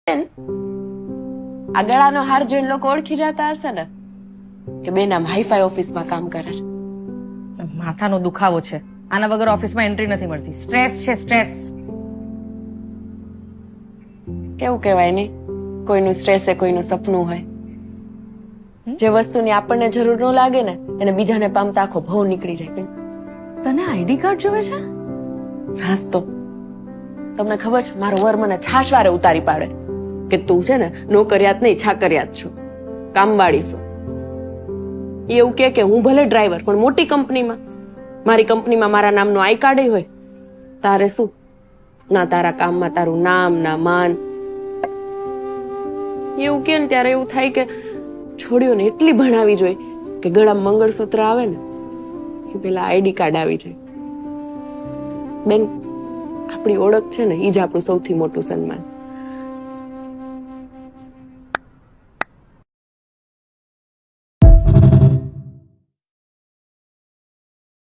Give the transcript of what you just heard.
આ ગળાનો હાર જોઈને લોકો ઓળખી જતા હશે ને કે બેન આમ હાઈફાઈ ઓફિસમાં કામ કરે છે. માથાનો દુખાવો છે. આના વગર ઓફિસમાં એન્ટ્રી નથી મળતી. સ્ટ્રેસ છે, સ્ટ્રેસ. કેવું કહેવાય નહીં, કોઈનું સ્ટ્રેસ એ કોઈનું સપનું હોય. જે વસ્તુની આપણને જરૂર ન લાગે ને એને બીજાને પામતા આખો ભવ નીકળી જાય. બેન તને આઈડી કાર્ડ જોવે છે? હાસ તો તમને ખબર છે મારો વર મને છાશવારે ઉતારી પાડે કે તું છે ને નોકરિયાત નહીં છાકરિયાત છું, કામવાળી છું. એવું કે હું ભલે ડ્રાઈવર પણ મોટી કંપનીમાં, મારી કંપનીમાં મારા નામનું આઈ કાર્ડ હોય. તારે શું, ના તારા કામમાં તારું નામ ના માન. એવું કે ને ત્યારે એવું થાય કે છોડીઓને એટલી ભણાવી જોઈએ કે ગળામાં મંગળસૂત્ર આવે ને એ પેલા આઈડી કાર્ડ આવી જાય. બેન આપણી ઓળખ છે ને એ જ આપણું સૌથી મોટું સન્માન.